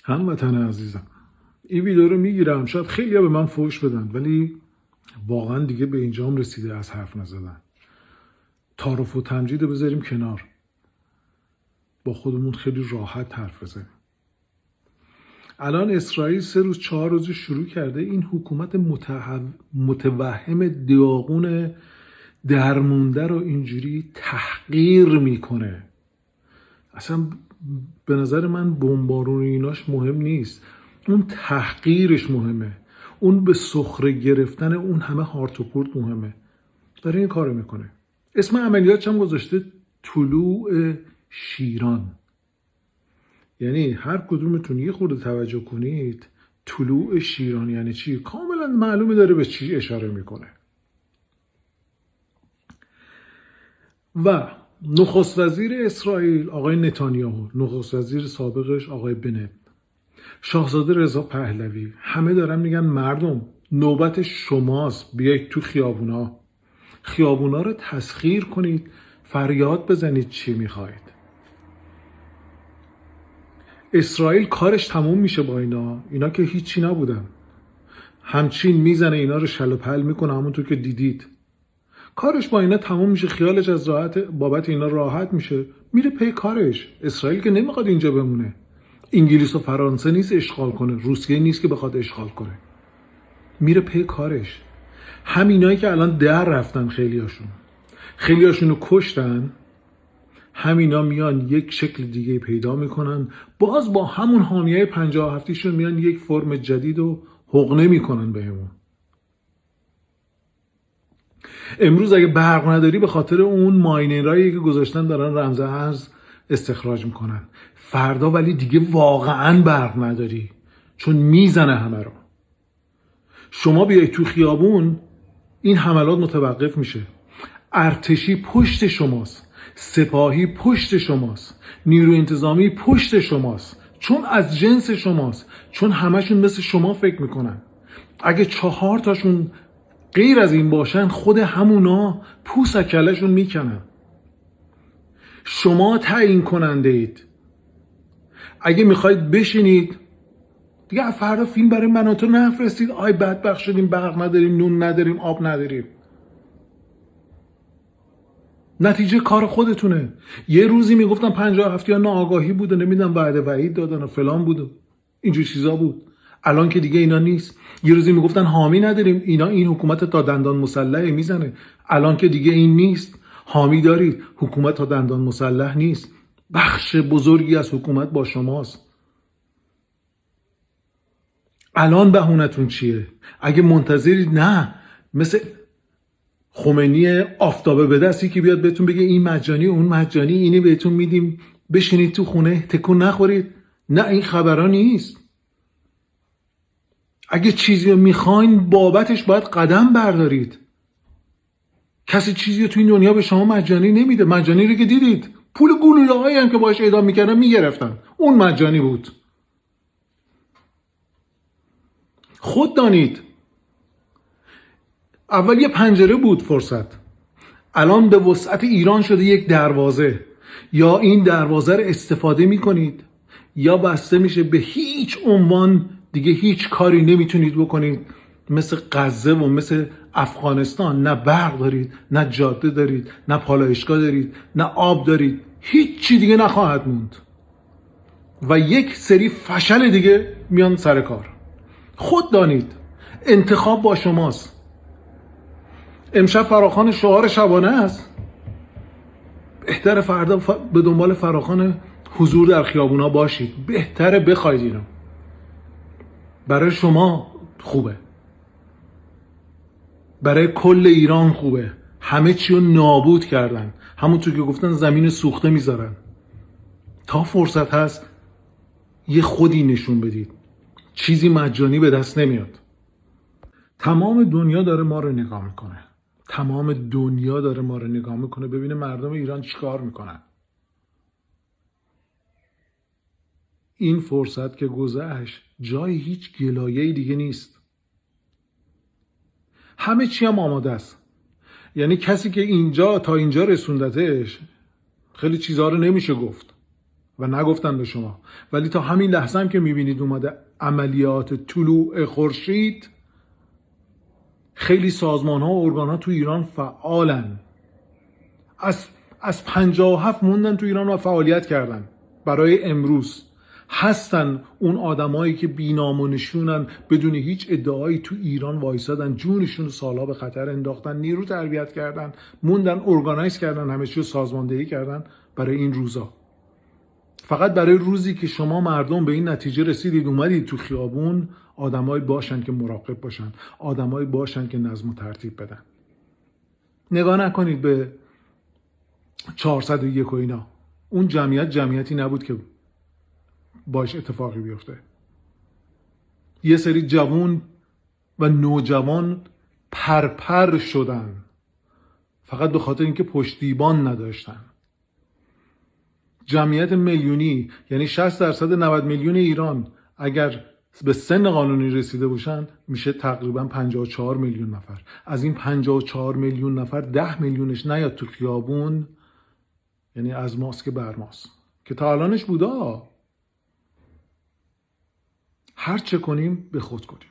هموطن عزیزم، این ویدیو رو میگیرم، شاید خیلی ها به من فوش بدن، ولی واقعا دیگه به اینجام رسیده از حرف نزدن. تعارف و تمجید رو بذاریم کنار، با خودمون خیلی راحت حرف بزنیم. الان اسرائیل 3 روز 4 روز شروع کرده این حکومت متوهم داغون درمونده رو اینجوری تحقیر میکنه. اصلا به نظر من بمبارون ایناش مهم نیست، اون تحقیرش مهمه، اون به سخره گرفتن اون همه هارت و پورت مهمه. داره این کارو میکنه. اسم عملیاتش هم گذاشته طلوع شیران. یعنی هر کدومتون یه خورده توجه کنید، طلوع شیران یعنی چی؟ کاملا معلومه داره به چی اشاره میکنه. و نخست وزیر اسرائیل آقای نتانیاهو، نخست وزیر سابقش آقای بنت، شاهزاده رضا پهلوی، همه دارن میگن مردم نوبت شماست، بیایید تو خیابونا رو تسخیر کنید، فریاد بزنید چی میخواید. اسرائیل کارش تموم میشه با اینا که هیچی نبودن، همچین میزنه اینا رو شل و پل میکنه، همونطور که دیدید کارش با اینا تموم میشه، خیالش از بابت اینا راحت میشه، میره پی کارش. اسرائیل که نمیخواد اینجا بمونه، انگلیس و فرانسه نیست اشغال کنه، روسیه نیست که بخواد اشغال کنه، میره پی کارش. همینایی که الان در رفتن، خیلیاشونو کشتن، همینا میان یک شکل دیگه پیدا میکنن، باز با همون حامیه 57 میان یک فرم جدید رو حقنه میکنن بهمون. امروز اگه برق نداری به خاطر اون ماینرایی که گذاشتن دارن رمز ارز استخراج میکنن، فردا ولی دیگه واقعا برق نداری، چون میزنه همه رو. شما بیای تو خیابون، این حملات متوقف میشه. ارتشی پشت شماست، سپاهی پشت شماست، نیروی انتظامی پشت شماست، چون از جنس شماست، چون همشون مثل شما فکر میکنن. اگه 4 تاشون غیر از این باشن، خود همونا پوست از کله‌شون میکنن. شما تعیین کننده اید. اگه میخواید بشینید دیگه فردا فیلم برای من و تو نفرستید، آی بدبخت شدیم، برق نداریم، نون نداریم، آب نداریم. نتیجه کار خودتونه. یه روزی میگفتن 57 یا ناآگاهی بود و نمیدونم وعده وعید دادن و فلان بود و اینجور چیزا بود. الان که دیگه اینا نیست. یه روزی میگفتن حامی نداریم، این حکومت تا دندان مسلح میزنه. الان که دیگه این نیست. حامی دارید، حکومت تا دندان مسلح نیست. بخش بزرگی از حکومت با شماست. الان بهونتون چیه؟ اگه منتظرید نه مثل خمینی آفتابه به دستی که بیاد بهتون بگه این مجانی اون مجانی، اینی بهتون میدیم بشینید تو خونه تکون نخورید، نه این خبرها نیست. اگه چیزی رو میخواین بابتش باید قدم بردارید. کسی چیزی رو تو این دنیا به شما مجانی نمیده. مجانی رو که دیدید، پول گلوله هایی هم که باش اعدام میکردن میگرفتن، اون مجانی بود. خود دانید اول یه پنجره بود فرصت، الان به وسعت ایران شده یک دروازه. یا این دروازه رو استفاده میکنید یا بسته میشه. به هیچ عنوان دیگه هیچ کاری نمیتونید بکنید. مثل غزه و مثل افغانستان نه برق دارید، نه جاده دارید، نه پالایشگاه دارید، نه آب دارید، هیچی دیگه نخواهد موند و یک سری فشل دیگه میان سر کار. خود دانید انتخاب با شماست. امشب فراخوان شعار شبانه است، بهتره فردا به دنبال فراخوان حضور در خیابونا باشید. بهتره بخواید، اینو برای شما خوبه، برای کل ایران خوبه. همه چی رو نابود کردن، همونطور که گفتن زمین سوخته میذارن. تا فرصت هست یه خودی نشون بدید، چیزی مجانی به دست نمیاد. تمام دنیا داره ما رو نگاه میکنه، تمام دنیا داره ما رو نگاه میکنه ببینه مردم ایران چیکار میکنن. این فرصت که گذشت جای هیچ گلایه‌ای دیگه نیست. همه چی هم آماده است. یعنی کسی که تا اینجا رسوندتش، خیلی چیزها رو نمیشه گفت، و نگفتن به شما، ولی تا همین لحظه هم که میبینید اومده عملیات طلوع خورشید، خیلی سازمان ها و ارگان ها تو ایران فعالن. از 57 موندن تو ایران و فعالیت کردن برای امروز. هستن اون آدمایی که بینام و نشونن، بدون هیچ ادعایی تو ایران وایسادن، جونشون رو سالها به خطر انداختن، نیرو تربیت کردن، موندن، ارگانایز کردن، همه چی رو سازماندهی کردن برای این روزا. فقط برای روزی که شما مردم به این نتیجه رسیدید اومدید تو خیابون، آدمایی باشن که مراقب باشن، آدمایی باشن که نظم و ترتیب بدن. نگاه نکنید به 401 و اینا. اون جمعیتی نبود که باش اتفاقی بیفته. یه سری جوان و نوجوان پرپر شدن فقط به خاطر اینکه پشتیبان نداشتن. جمعیت میلیونی، یعنی 60% 90 میلیون ایران اگر به سن قانونی رسیده باشن، میشه تقریبا 54 میلیون نفر. از این 54 میلیون نفر 10 میلیونش نیاد تو خیابون، یعنی از ماست که بر ماست، که تا الانش بودا. هر چه کنیم به خود کنیم.